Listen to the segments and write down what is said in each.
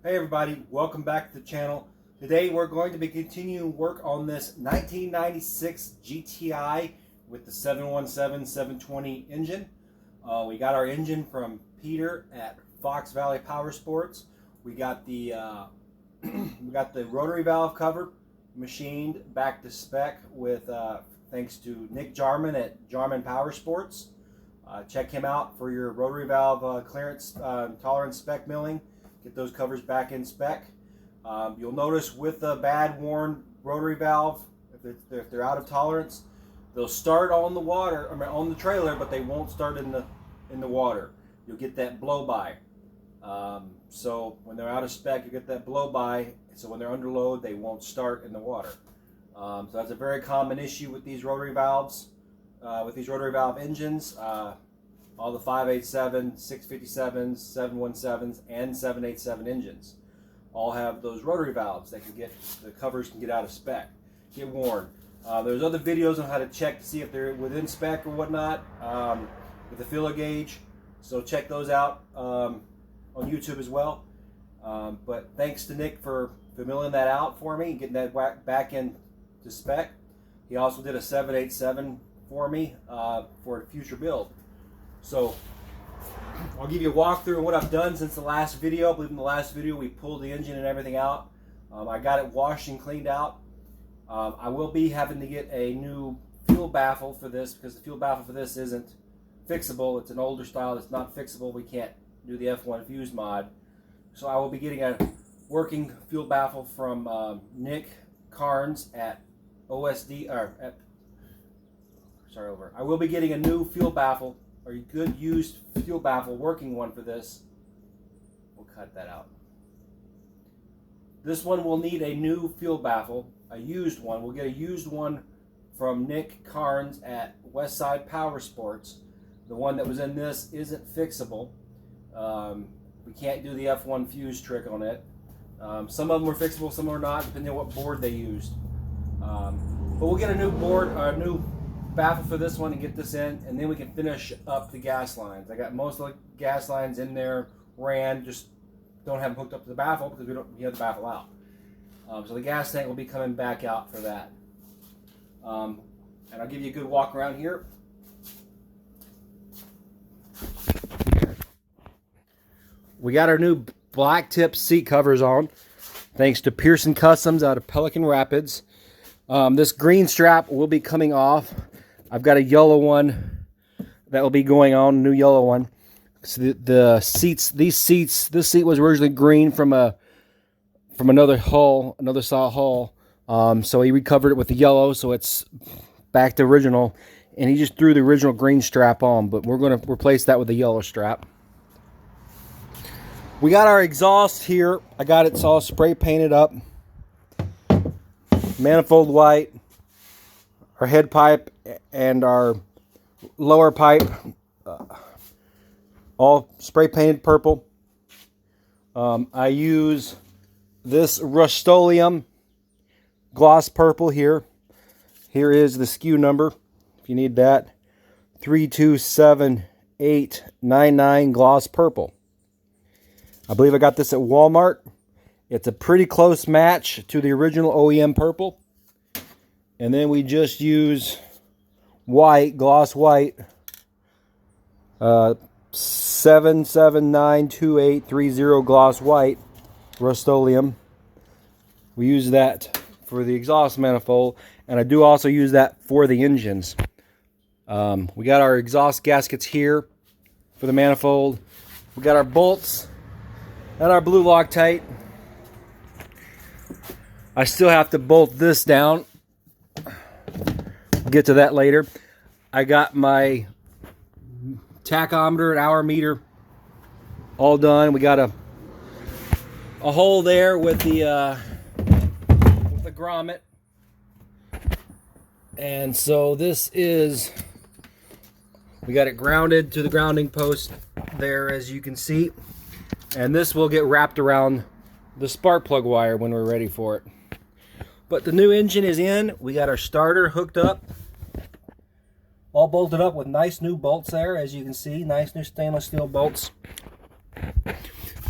Hey everybody, welcome back to the channel. Today we're going to be continuing work on this 1996 GTI with the 717-720 engine. We got our engine from Peter at Fox Valley Power Sports. We got the rotary valve cover machined back to spec with thanks to Nick Jarman at Jarman Power Sports. Check him out for your rotary valve clearance tolerance spec milling. Get those covers back in spec. You'll notice with the bad worn rotary valve, if they're out of tolerance, they'll start on the water, on the trailer, but they won't start in the water. You'll get that blow by. So when they're out of spec, you get that blow by. So when they're under load, they won't start in the water. So that's a very common issue with these rotary valves, with these rotary valve engines. All the 587, 657s, 717s, and 787 engines all have those rotary valves that can get, the covers can get out of spec, get worn. There's other videos on how to check to see if they're within spec or whatnot with the filler gauge. So check those out on YouTube as well. But thanks to Nick for milling that out for me, getting that back into spec. He also did a 787 for me for a future build. So I'll give you a walkthrough of what I've done since the last video. I believe in the last video we pulled the engine and everything out. I got it washed and cleaned out. I will be having to get a new fuel baffle for this because the fuel baffle for this isn't fixable. It's an older style that's not fixable. We can't do the F1 fuse mod. So I will be getting a working fuel baffle from Nick Carnes at OSD, or at, sorry, over. I will be getting a new fuel baffle, or a good used fuel baffle, working one for this. We'll cut that out. This one will need a new fuel baffle, a used one. We'll get a used one from Nick Carnes at Westside Power Sports. The one that was in this isn't fixable. We can't do the F1 fuse trick on it. Some of them are fixable, some are not, depending on what board they used. But we'll get a new board, a new baffle for this one and get this in, and then we can finish up the gas lines. I got most of the gas lines in there ran, just don't have them hooked up to the baffle because we have the baffle out. So the gas tank will be coming back out for that. And I'll give you a good walk around here. We got our new black tip seat covers on, thanks to Pearson Customs out of Pelican Rapids. This green strap will be coming off. I've got a yellow one that will be going on, new yellow one. So this seat was originally green from another hull, another saw hull. So he recovered it with the yellow, so it's back to original. And he just threw the original green strap on, but we're going to replace that with the yellow strap. We got our exhaust here. I got it all spray painted up. Manifold white. Our head pipe and our lower pipe, all spray painted purple. I use this Rust-Oleum gloss purple here. Here is the SKU number, if you need that. 327899 gloss purple. I believe I got this at Walmart. It's a pretty close match to the original OEM purple. And then we just use white, gloss white, 7792830 gloss white, Rust-Oleum. We use that for the exhaust manifold, and I do also use that for the engines. We got our exhaust gaskets here for the manifold. We got our bolts and our blue Loctite. I still have to bolt this down. Get to that later. I got my tachometer and hour meter all done. We got a hole there with the grommet, and so this is, we got it grounded to the grounding post there, as you can see, and this will get wrapped around the spark plug wire when we're ready for it. But the new engine is in. We got our starter hooked up, all bolted up with nice new bolts there, as you can see, nice new stainless steel bolts.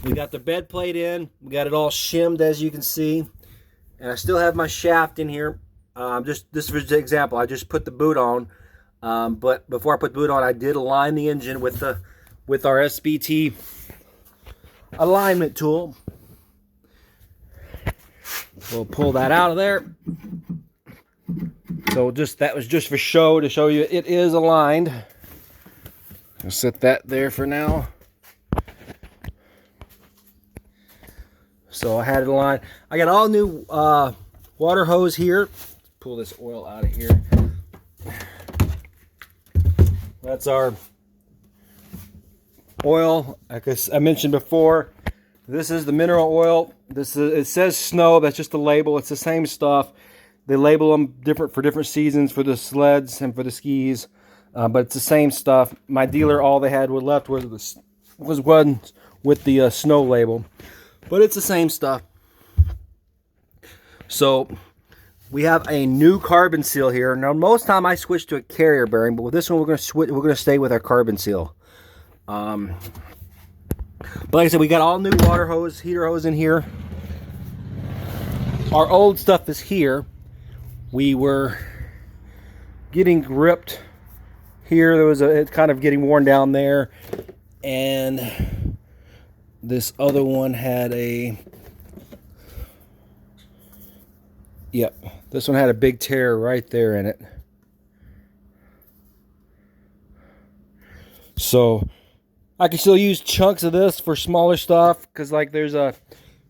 We got the bed plate in. We got it all shimmed, as you can see. And I still have my shaft in here. Just this was the example. I just put the boot on. But before I put the boot on, I did align the engine with our SBT alignment tool. We'll pull that out of there. So that was just for show, to show you it is aligned. I'll set that there for now. So I had it aligned. I got all new water hose here. Pull this oil out of here. That's our oil. Like I mentioned before, this is the mineral oil. It says snow. That's just a label. It's the same stuff. They label them different for different seasons, for the sleds and for the skis, but it's the same stuff. My dealer, all they had left was one with the snow label, but it's the same stuff. So we have a new carbon seal here. Now, most time I switch to a carrier bearing, but with this one we're going to switch. We're going to stay with our carbon seal. But like I said, we got all new water hose, heater hose in here. Our old stuff is here. We were getting ripped here. It's kind of getting worn down there, and this other one had this one had a big tear right there in it. So I can still use chunks of this for smaller stuff, because like there's a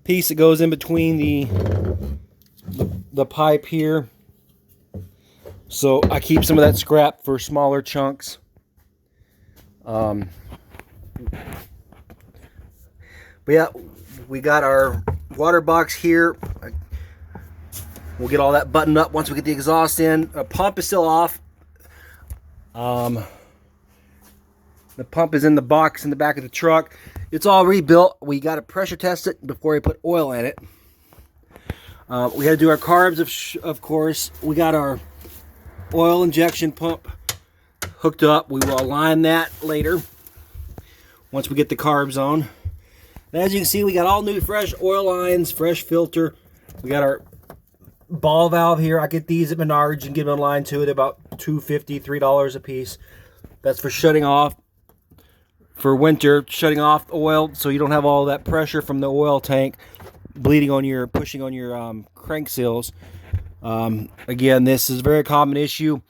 piece that goes in between the pipe here. So I keep some of that scrap for smaller chunks. But yeah, we got our water box here. We'll get all that buttoned up once we get the exhaust in. The pump is still off. The pump is in the box in the back of the truck. It's all rebuilt. We got to pressure test it before we put oil in it. We had to do our carbs, of course. We got our oil injection pump hooked up. We will align that later once we get the carbs on. And as you can see, we got all new fresh oil lines, fresh filter. We got our ball valve here. I get these at Menards and give them a line to it, about $2.50, $3 a piece. That's for shutting off for winter, shutting off the oil so you don't have all that pressure from the oil tank bleeding on your, pushing on your crank seals. Again, this is a very common issue.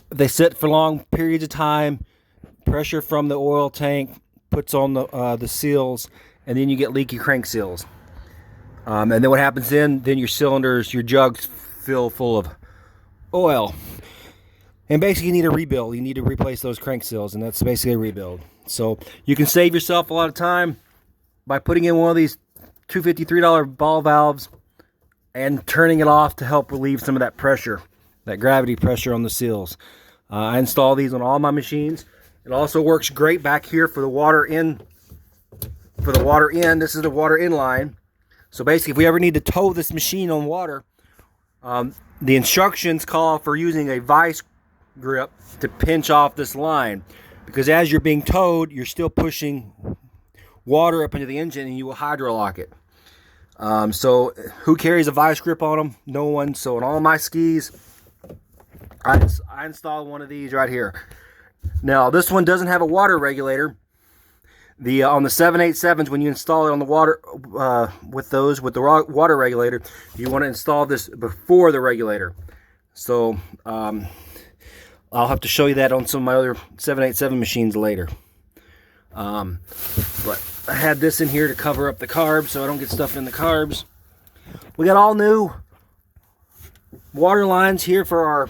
They sit for long periods of time. Pressure from the oil tank puts on the seals, and then you get leaky crank seals. And then what happens then your cylinders, your jugs fill full of oil. And basically you need a rebuild. You need to replace those crank seals, and that's basically a rebuild. So you can save yourself a lot of time by putting in one of these $2.50, $3 ball valves and turning it off to help relieve some of that pressure, that gravity pressure on the seals. I install these on all my machines. It also works great back here for the water in. For the water in, this is the water in line. So basically, if we ever need to tow this machine on water, the instructions call for using a vice grip to pinch off this line, because as you're being towed, you're still pushing water up into the engine, and you will hydrolock it. So who carries a vice grip on them? No one. So on all my skis, I installed one of these right here. Now this one doesn't have a water regulator. On the 787s, when you install it on the water with the water regulator, you want to install this before the regulator. So I'll have to show you that on some of my other 787 machines later. But I had this in here to cover up the carbs so I don't get stuff in the carbs. We got all new water lines here for our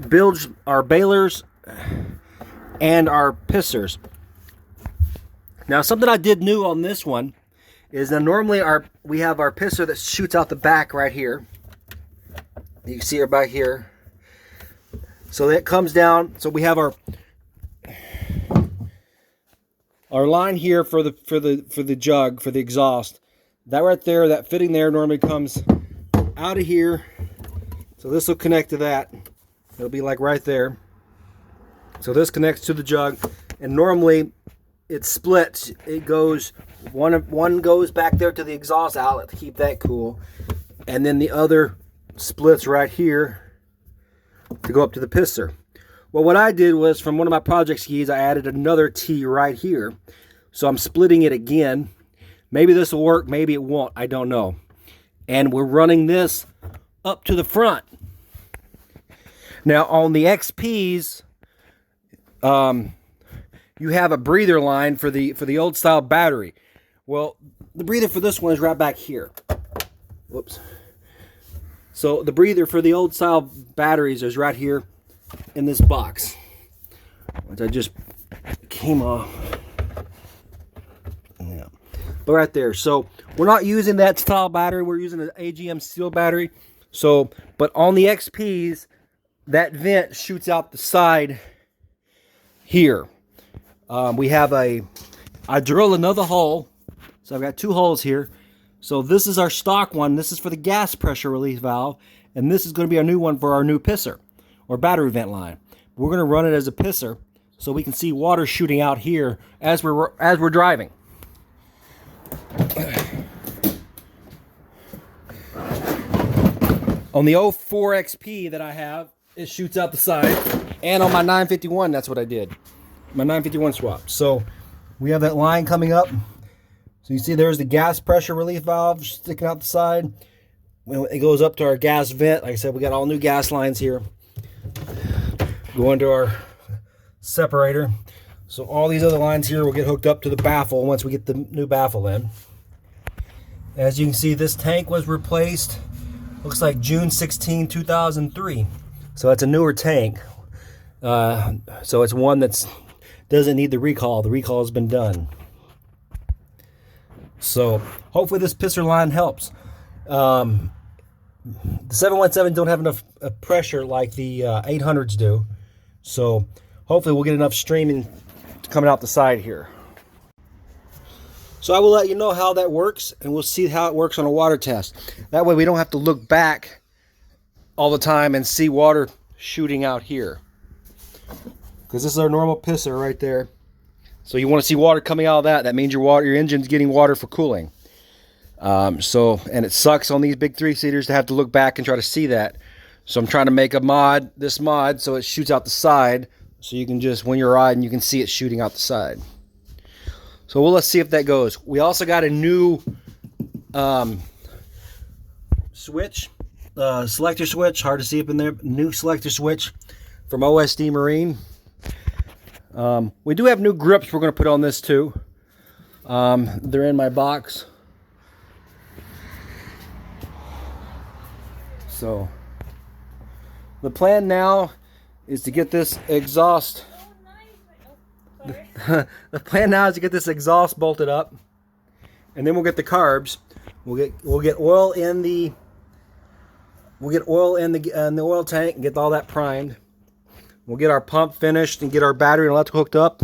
bilge, our bailers, and our pissers. Now, something I did new on this one is that normally we have our pisser that shoots out the back right here. You can see it back here. So that comes down. So we have our line here for the jug, for the exhaust. That right there, that fitting there normally comes out of here. So this will connect to that. It'll be like right there. So this connects to the jug, and normally it splits. It goes one goes back there to the exhaust outlet to keep that cool, and then the other splits right here to go up to the pisser. Well, what I did was, from one of my project skis, I added another T right here. So I'm splitting it again. Maybe this will work, maybe it won't, I don't know. And we're running this up to the front. Now on the XPs, you have a breather line for the old style battery. Well, the breather for this one is right back here. Whoops. So the breather for the old style batteries is right here in this box, which I just came off. Yeah, but right there. So we're not using that style battery. We're using an AGM steel battery. So, but on the XPs, that vent shoots out the side here. I drill another hole. So I've got 2 holes here. So this is our stock one. This is for the gas pressure relief valve. And this is going to be our new one for our new pisser or battery vent line. We're going to run it as a pisser so we can see water shooting out here as we're driving. On the 04 XP that I have, it shoots out the side. And on my 951, that's what I did. My 951 swap. So we have that line coming up. So you see there's the gas pressure relief valve sticking out the side. It goes up to our gas vent. Like I said, we got all new gas lines here. Go into our separator. So all these other lines here will get hooked up to the baffle once we get the new baffle in. As you can see, this tank was replaced, looks like June 16, 2003. So that's a newer tank. So it's one that doesn't need the recall. The recall has been done. So hopefully this pisser line helps. The 717 don't have enough pressure like the 800s do. So hopefully we'll get enough streaming coming out the side here. So I will let you know how that works, and we'll see how it works on a water test. That way we don't have to look back all the time and see water shooting out here. Because this is our normal pisser right there. So you want to see water coming out of that. That means your engine's getting water for cooling. And it sucks on these big 3-seaters to have to look back and try to see that. So I'm trying to make this mod so it shoots out the side. So you can just, when you're riding, you can see it shooting out the side. So let's see if that goes. We also got a new switch, selector switch. Hard to see up in there. New selector switch from OSD Marine. We do have new grips we're going to put on this too. They're in my box. So the plan now is to get this exhaust. The plan now is to get this exhaust bolted up, and then we'll get the carbs. We'll get oil in the oil tank and get all that primed. We'll get our pump finished and get our battery and electrical hooked up.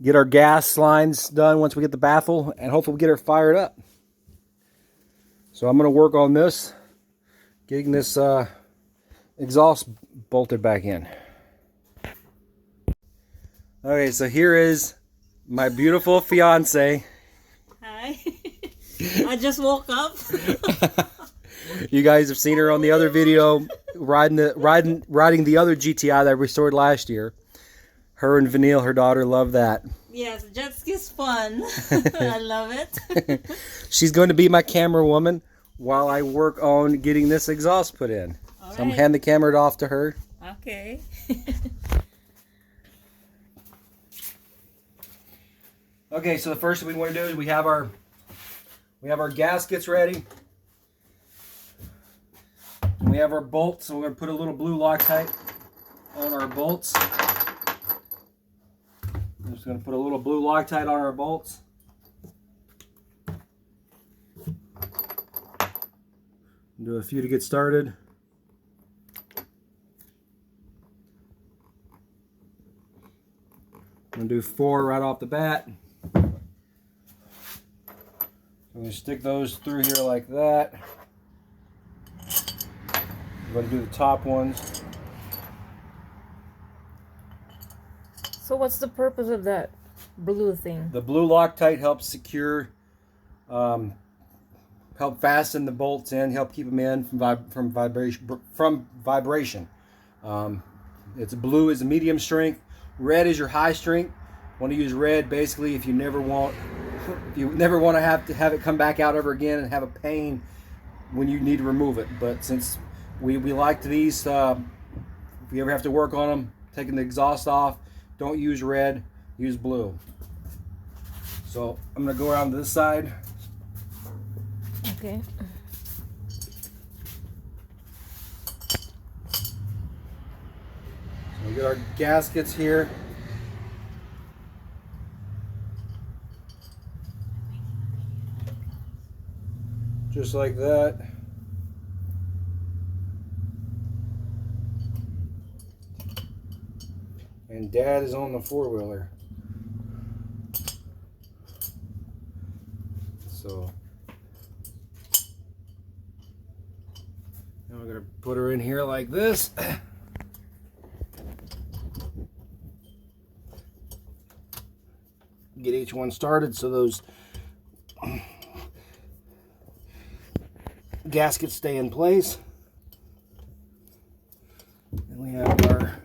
Get our gas lines done once we get the baffle, and hopefully we'll get her fired up. So I'm going to work on this, getting this exhaust bolted back in. Okay, so here is my beautiful fiance. Hi. I just woke up. You guys have seen her on the other video riding the other GTI that I restored last year. Her and Vanille, her daughter, love that. Yes, jet ski's fun. I love it. She's going to be my camera woman while I work on getting this exhaust put in. All so right. I'm handing the camera off to her. Okay. Okay, so the first thing we want to do is we have our gaskets ready. And we have our bolts, so we're going to put a little blue Loctite on our bolts. I'm just going to put a little blue Loctite on our bolts. Do a few to get started. I'm going to do 4 right off the bat. I'm going to stick those through here like that. I'm going to do the top ones. So what's the purpose of that? blue thing. The blue Loctite helps secure, help fasten the bolts in, help keep them in from vibration. It's blue is a medium strength. Red is your high strength. Want to use red basically if you never want to have it come back out ever again and have a pain when you need to remove it. But since we liked these, if you ever have to work on them, taking the exhaust off, don't use red, use blue. So I'm gonna go around to this side. Okay. So we got our gaskets here. Just like that. And Dad is on the four-wheeler. So now we're going to put her in here like this. Get each one started so those gaskets stay in place. And we have our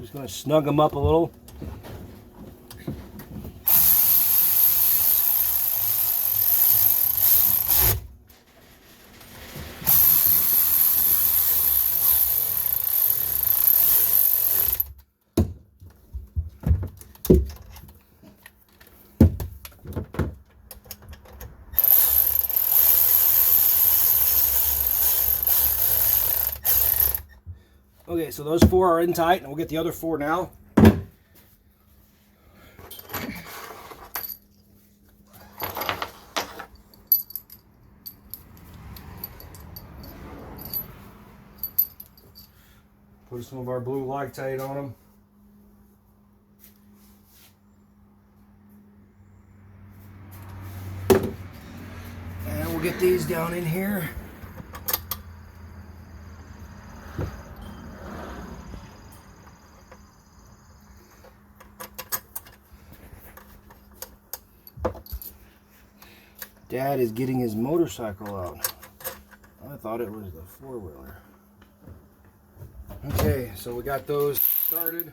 just going to snug them up a little. Okay, so those four are in tight, and we'll get the other four now. Put some of our blue Loctite on them. And we'll get these down in here. Dad is getting his motorcycle out. I thought it was the four-wheeler. Okay, so we got those started.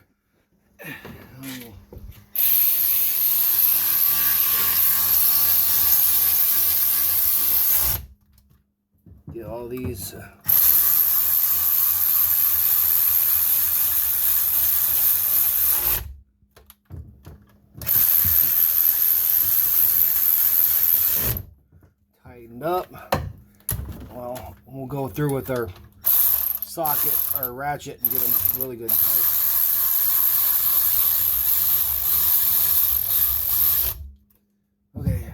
Get all these tightened up. Well, we'll go through with our socket or ratchet and get them really good and tight. Okay,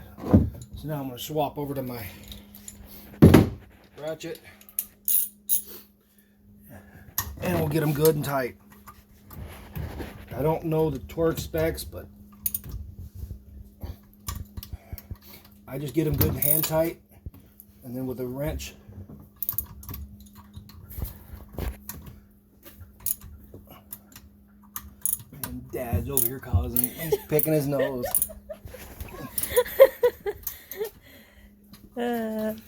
so now I'm going to swap over to my ratchet and we'll get them good and tight. I don't know the torque specs, but I just get them good and hand tight, and then with a wrench and Dad's over here causing, he's picking his nose.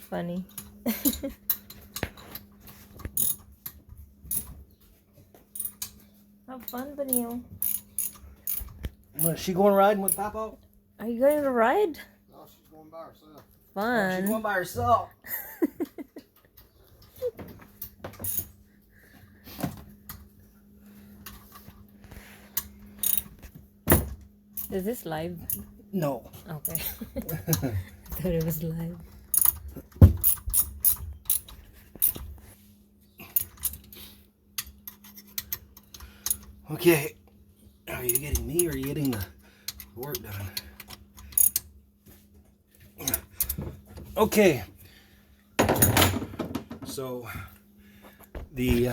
Funny. Have fun, Benil. Is she going riding with Papa? Are you going to ride? No, she's going by herself. Fun. Oh, she's going by herself. Is this live? No. Okay. I thought it was live. Okay. Are you getting me or are you getting the work done? Okay. So the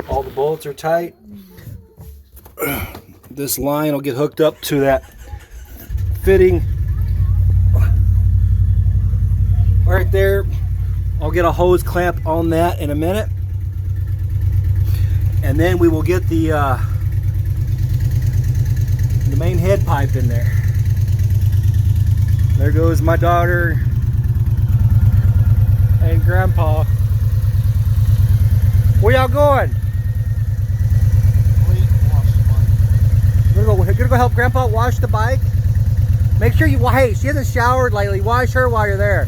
all the bolts are tight. this line will get hooked up to that fitting right there. I'll get a hose clamp on that in a minute, and then we will get the main head pipe in there. There goes my daughter and Grandpa. Where y'all going? We're gonna go help Grandpa wash the bike. Make sure you, hey, she hasn't showered lately. Wash her while you're there.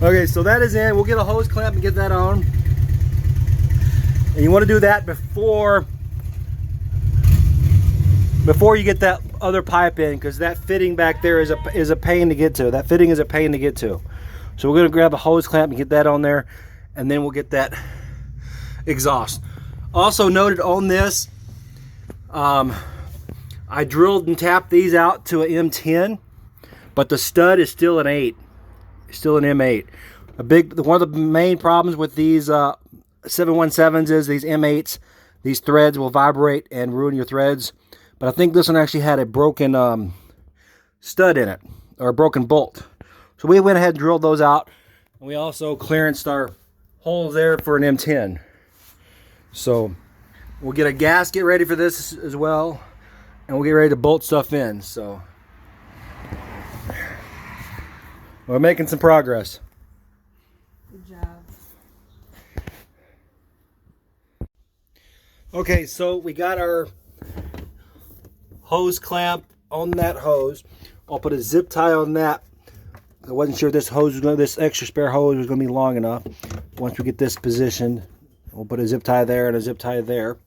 Okay, so that is in. We'll get a hose clamp and get that on. And you want to do that before you get that other pipe in, because that fitting back there is a pain to get to. That fitting is a pain to get to. So we're going to grab a hose clamp and get that on there, and then we'll get that exhaust. Also noted on this, I drilled and tapped these out to an M10, but the stud is still an 8. It's still an M8. One of the main problems with these 717s is these M8s, these threads will vibrate and ruin your threads. But I think this one actually had a broken stud in it, or a broken bolt. So we went ahead and drilled those out, and we also clearanced our holes there for an M10. So we'll get a gasket ready for this as well, and we'll get ready to bolt stuff in. So we're making some progress. Good job. Okay, so we got our hose clamp on that hose. I'll put a zip tie on that. I wasn't sure this extra spare hose was going to be long enough. Once we get this positioned, we'll put a zip tie there and a zip tie there.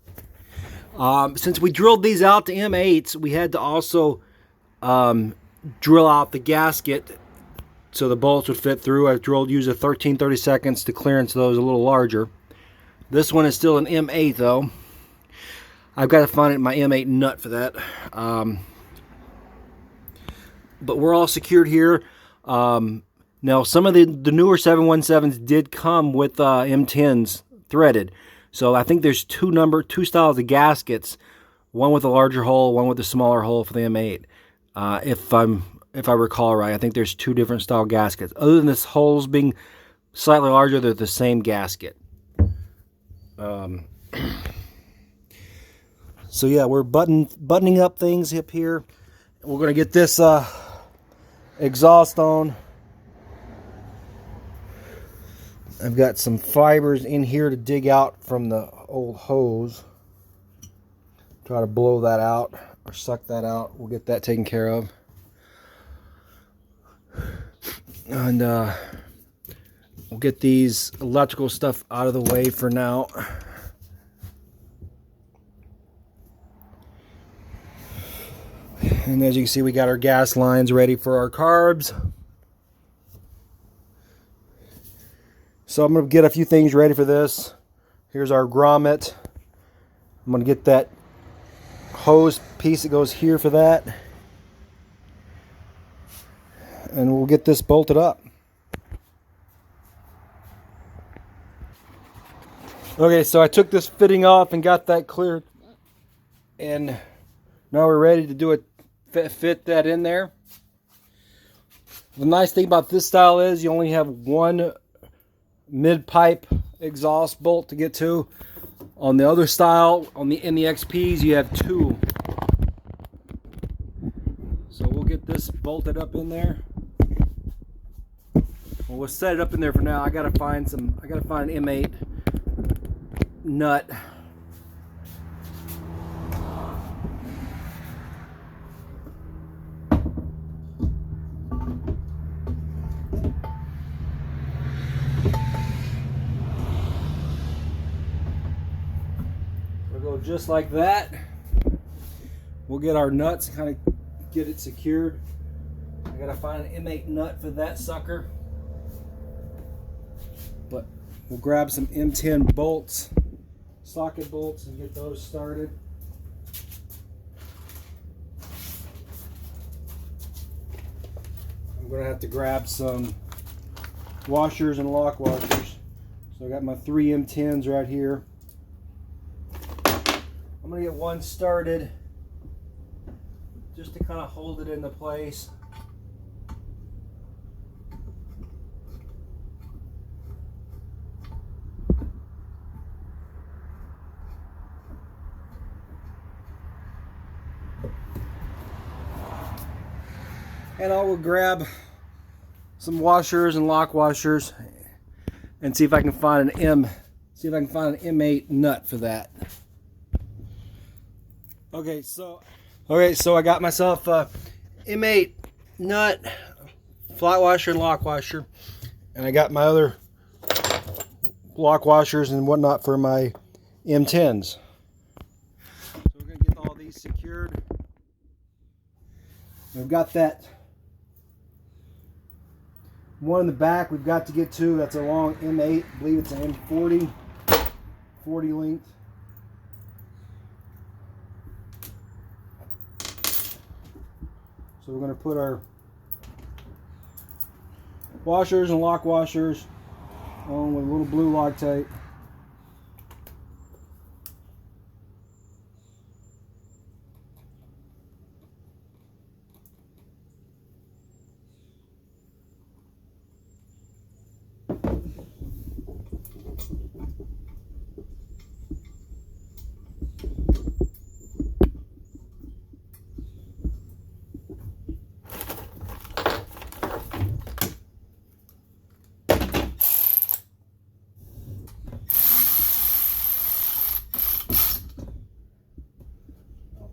Since we drilled these out to M8s, we had to also drill out the gasket so the bolts would fit through. I used a 13/32 to clearance those a little larger. This one is still an M8 though. I've got to find my M8 nut for that. But we're all secured here. Now some of the newer 717s did come with M10s threaded. So I think there's two styles of gaskets, one with a larger hole, one with a smaller hole for the M8. If I recall right, I think there's two different style gaskets. Other than this holes being slightly larger, they're the same gasket. So yeah, we're buttoning up things up here. We're gonna get this exhaust on. I've got some fibers in here to dig out from the old hose. Try to blow that out or suck that out. We'll get that taken care of. And we'll get these electrical stuff out of the way for now. And as you can see, we got our gas lines ready for our carbs. So I'm going to get a few things ready for this. Here's our grommet. I'm going to get that hose piece that goes here for that. And we'll get this bolted up. Okay, so I took this fitting off and got that cleared. And now we're ready to do it, fit that in there. The nice thing about this style is you only have one mid-pipe exhaust bolt to get to. On the other style, in the XPs, you have two. So we'll get this bolted up in there. Well, we'll set it up in there for now. I gotta find an M8 nut. We'll go just like that. We'll get our nuts, kind of get it secured. I gotta find an M8 nut for that sucker. But we'll grab some M10 bolts, socket bolts, and get those started. I'm going to have to grab some washers and lock washers. So I got my 3 M10s right here. I'm going to get one started just to kind of hold it into place. And I will grab some washers and lock washers and see if I can find an M8 nut for that. Okay, so I got myself a M8 nut, flat washer and lock washer, and I got my other lock washers and whatnot for my M10s. So we're gonna get all these secured. We've got that one in the back we've got to get to. That's a long M8. I believe it's an M40, 40 length. So we're going to put our washers and lock washers on with a little blue Loctite.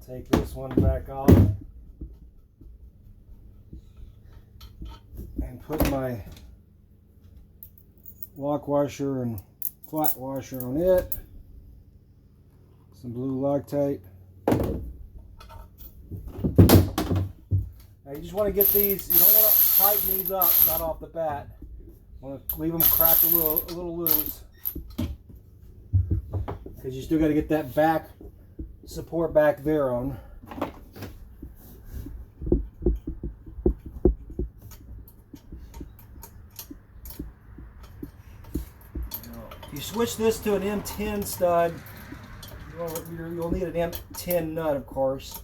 Take this one back off and put my lock washer and flat washer on it. Some blue Loctite. Now you just want to get these, you don't want to tighten these up right off the bat. You want to leave them cracked a little loose, because you still got to get that back support back there on. If you switch this to an M10 stud, you'll need an M10 nut, of course,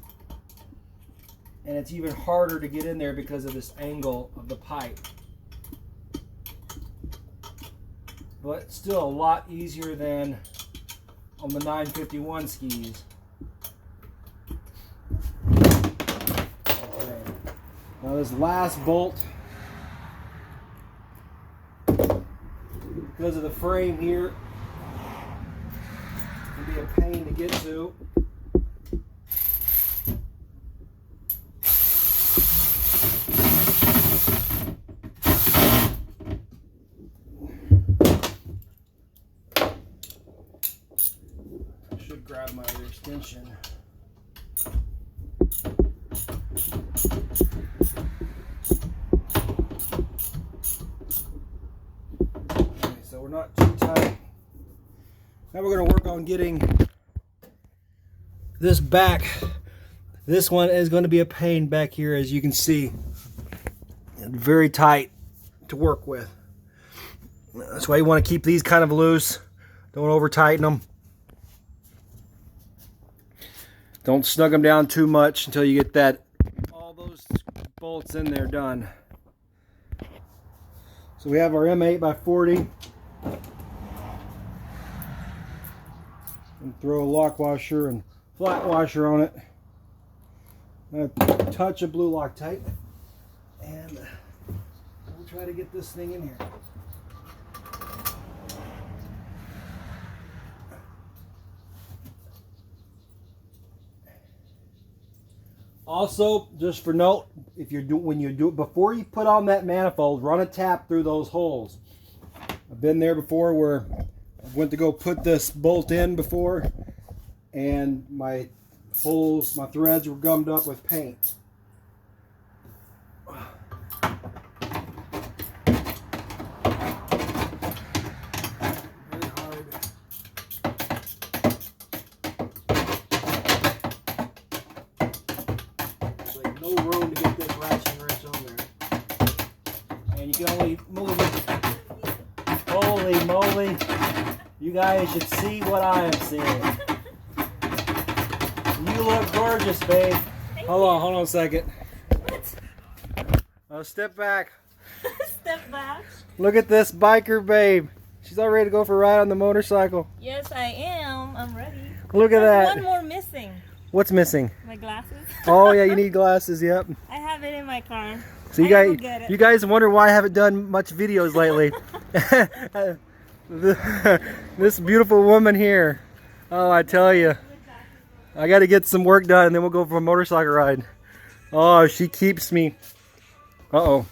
and it's even harder to get in there because of this angle of the pipe, but still a lot easier than on the 951 skis. Now this last bolt, because of the frame here, can be a pain to get to. I should grab my other extension. So we're not too tight. Now we're going to work on getting this back. This one is going to be a pain back here, as you can see. Very tight to work with. That's why you want to keep these kind of loose. Don't over tighten them. Don't snug them down too much until you get all those bolts in there done. So we have our M8 by 40. And throw a lock washer and flat washer on it. A touch of blue Loctite, and we'll try to get this thing in here. Also, just for note, when you do it, before you put on that manifold, run a tap through those holes. I've been there before where I went to go put this bolt in before, and my holes, my threads were gummed up with paint. Very hard. There's like no room to get this ratchet wrench on there. And you can only move it. Holy Holy moly. You guys should see what I am seeing. You look gorgeous, babe. Hold on a second. What? Oh, step back. Step back. Look at this biker, babe. She's all ready to go for a ride on the motorcycle. Yes, I am. I'm ready. Look at There's that. one more missing. What's missing? My glasses. Oh yeah, you need glasses. Yep. I have it in my car. So you guys wonder why I haven't done much videos lately. This beautiful woman here. Oh, I tell you, I got to get some work done, and then we'll go for a motorcycle ride. Oh, she keeps me. Uh-oh.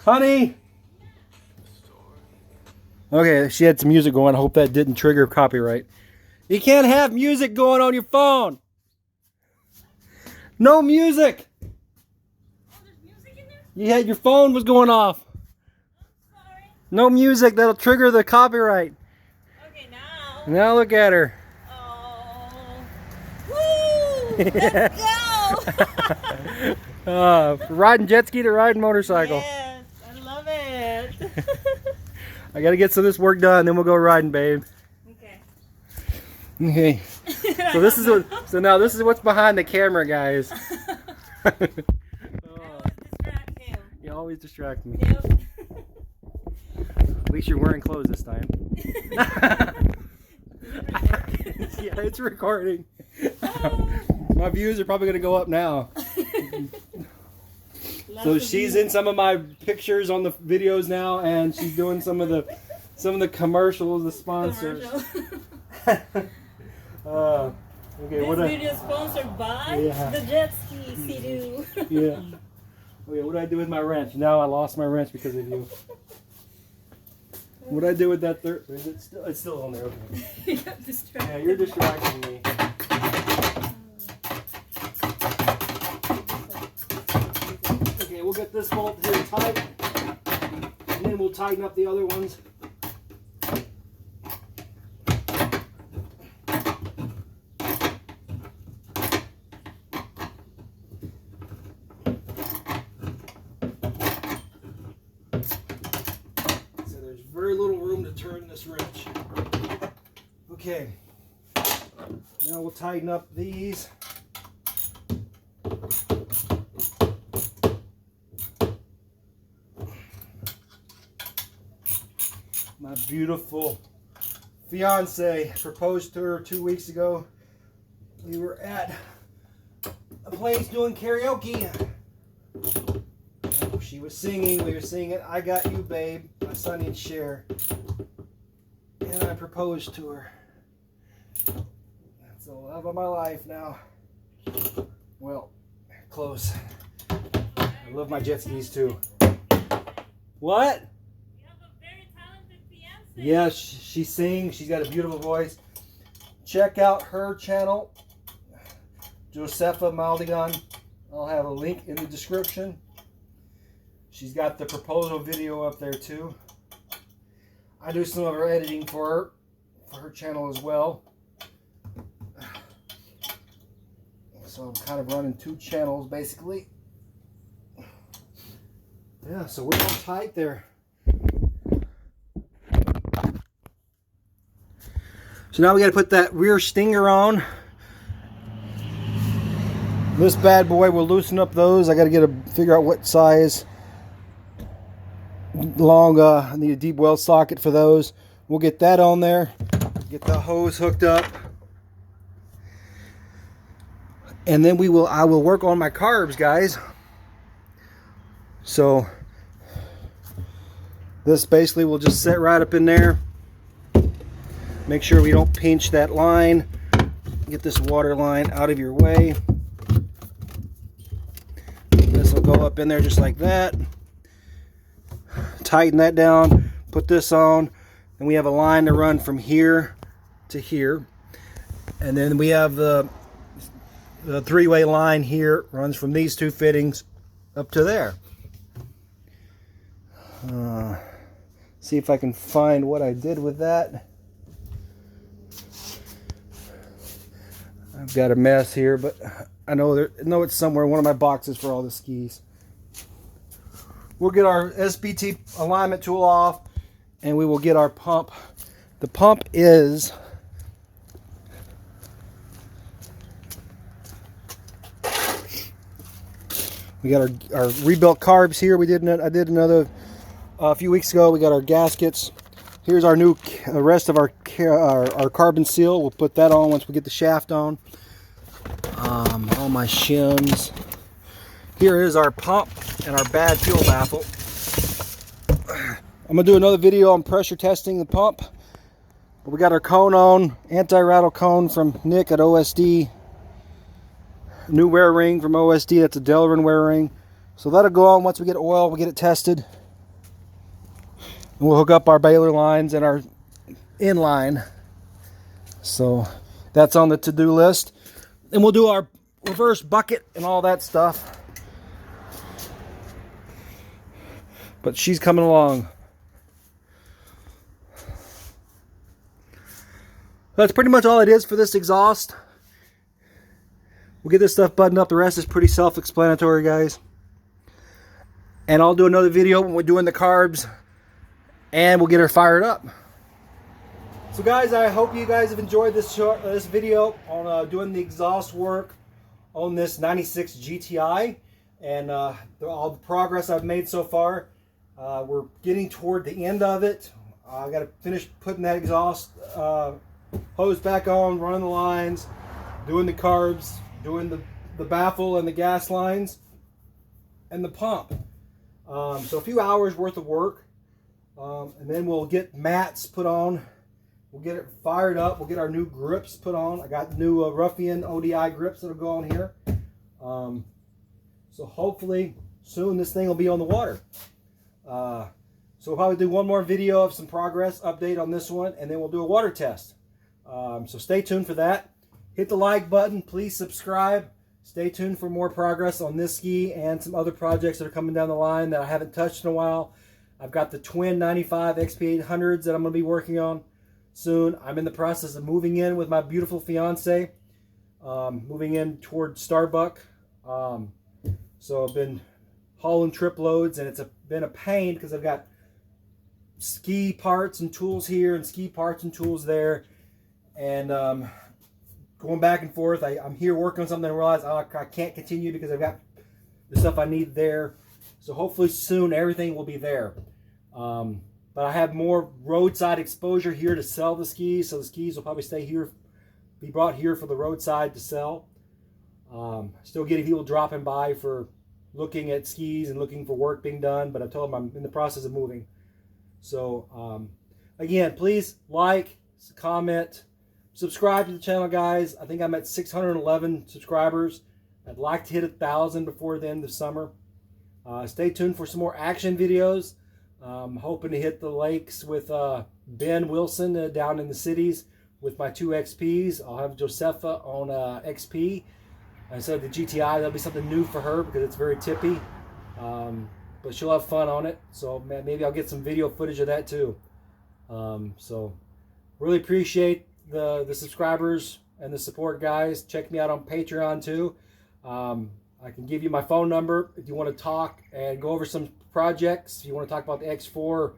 Honey. Okay, she had some music going. I hope that didn't trigger copyright. You can't have music going on your phone. No music. Oh, there's music in there? You had your phone was going off. Sorry. No music. That'll trigger the copyright. Okay, now. Now look at her. Oh. Woo! Let's go! Riding jet ski to riding motorcycle. Yes, I love it. I got to get some of this work done, then we'll go riding, babe. Okay. Okay. So this is now this is what's behind the camera, guys. I always distract him. You always distract me. Yep. At least you're wearing clothes this time. Yeah, it's recording. My views are probably going to go up now. So she's in some of my pictures on the videos now, and she's doing some of the commercials, the sponsors. Okay, This video is sponsored by the jet ski Sea-Doo. Yeah. Okay, what do I do with my wrench? Now I lost my wrench because of you. What do I do with that third? Is it still? It's still on there. Okay. You got distracted. Yeah, you're distracting me. Okay, we'll get this bolt here tight, and then we'll tighten up the other ones. So there's very little room to turn this wrench. Okay, now we'll tighten up these. My beautiful fiance proposed to her 2 weeks ago. We were at a place doing karaoke. She was singing, we were singing I Got You Babe by Sonny and Cher. And I proposed to her. That's the love of my life now. Well, close. I love my jet skis too. What? Yes, she sings. She's got a beautiful voice. Check out her channel, Josefa Maldigan. I'll have a link in the description. She's got the proposal video up there too. I do some of her editing for her channel as well. So I'm kind of running two channels basically. Yeah, so we're all tight there. So now we got to put that rear stinger on. This bad boy will loosen up those. I got to figure out what size long. I need a deep well socket for those. We'll get that on there. Get the hose hooked up, and then I will work on my carbs, guys. So this basically will just set right up in there. Make sure we don't pinch that line. Get this water line out of your way. This will go up in there just like that. Tighten that down. Put this on. And we have a line to run from here to here. And then we have the three-way line here. Runs from these two fittings up to there. See if I can find what I did with that. I've got a mess here, but I know it's somewhere in one of my boxes for all the skis. we'll get our SBT alignment tool off, and we will get our pump. The pump is we got our rebuilt carbs here. I did another a few weeks ago. We got our gaskets. Here's our new rest of our carbon seal. We'll put that on once we get the shaft on. All my shims. Here is our pump and our bad fuel baffle. I'm gonna do another video on pressure testing the pump. But we got our cone on, anti-rattle cone from Nick at OSD. New wear ring from OSD. That's a Delrin wear ring. So that'll go on once we get oil. We'll get it tested. And we'll hook up our baler lines and our inline. So that's on the to-do list. And we'll do our reverse bucket and all that stuff. But she's coming along. That's pretty much all it is for this exhaust. We'll get this stuff buttoned up. The rest is pretty self-explanatory, guys. And I'll do another video when we're doing the carbs, and we'll get her fired up. So guys, I hope you guys have enjoyed this video on doing the exhaust work on this 96 GTI, and all the progress I've made so far. We're getting toward the end of it. I got to finish putting that exhaust hose back on, running the lines, doing the carbs, doing the baffle and the gas lines, and the pump. So a few hours worth of work, and then we'll get mats put on. We'll get it fired up. We'll get our new grips put on. I got new Ruffian ODI grips that'll go on here. So hopefully soon this thing will be on the water. So we'll probably do one more video of some progress update on this one, and then we'll do a water test. So stay tuned for that. Hit the like button. Please subscribe. Stay tuned for more progress on this ski and some other projects that are coming down the line that I haven't touched in a while. I've got the twin 95 XP800s that I'm going to be working on soon. I'm in the process of moving in with my beautiful fiance. Moving in toward Starbuck. So I've been hauling trip loads, and it's been a pain because I've got ski parts and tools here and ski parts and tools there, and going back and forth. I'm here working on something and realize I can't continue because I've got the stuff I need there. So hopefully soon everything will be there. But I have more roadside exposure here to sell the skis, so the skis will probably stay here, be brought here for the roadside to sell. Still getting people dropping by for looking at skis and looking for work being done, but I told them I'm in the process of moving. So again, please like, comment, subscribe to the channel, guys. I think I'm at 611 subscribers. I'd like to hit 1,000 before the end of summer. Stay tuned for some more action videos. Hoping to hit the lakes with Ben Wilson down in the cities with my 2 XPs. I'll have Josepha on XP. Instead of the GTI, that'll be something new for her because it's very tippy. But she'll have fun on it. So maybe I'll get some video footage of that too. So really appreciate the subscribers and the support, guys. Check me out on Patreon too. I can give you my phone number if you want to talk and go over some projects. If you want to talk about the X4,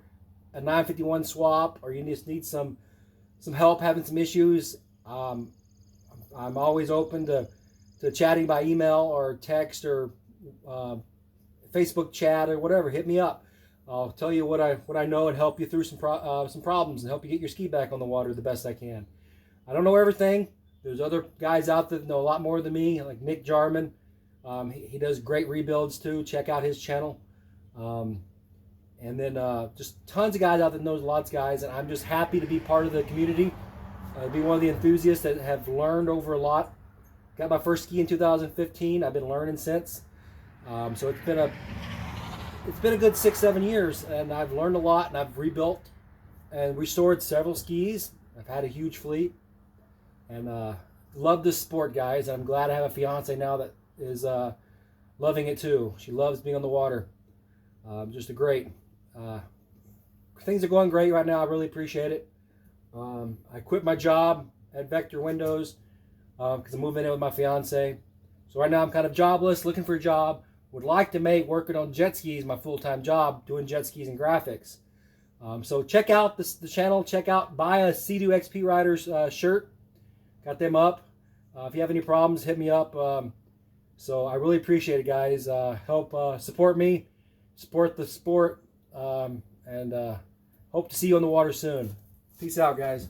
a 951 swap, or you just need some help having some issues. I'm always open to chatting by email or text or Facebook chat or whatever. Hit me up. I'll tell you what I know and help you through some problems and help you get your ski back on the water the best I can. I don't know everything. There's other guys out there that know a lot more than me, like Nick Jarman. He does great rebuilds too. Check out his channel. And then just tons of guys out there that knows lots of guys, and I'm just happy to be part of the community. Be one of the enthusiasts that have learned over a lot. Got my first ski in 2015. I've been learning since. So it's been a good 6-7 years, and I've learned a lot, and I've rebuilt and restored several skis. I've had a huge fleet, and love this sport, guys. I'm glad I have a fiance now that is loving it too. She loves being on the water. Just a great. Things are going great right now. I really appreciate it. I quit my job at Vector Windows because I'm moving in with my fiance. So right now I'm kind of jobless, looking for a job. would like to make working on jet skis my full-time job, doing jet skis and graphics. So check out the channel. Buy a Sea-Doo XP Riders shirt. Got them up. If you have any problems, hit me up. So I really appreciate it, guys. Help support me, support the sport, and hope to see you on the water soon. Peace out, guys.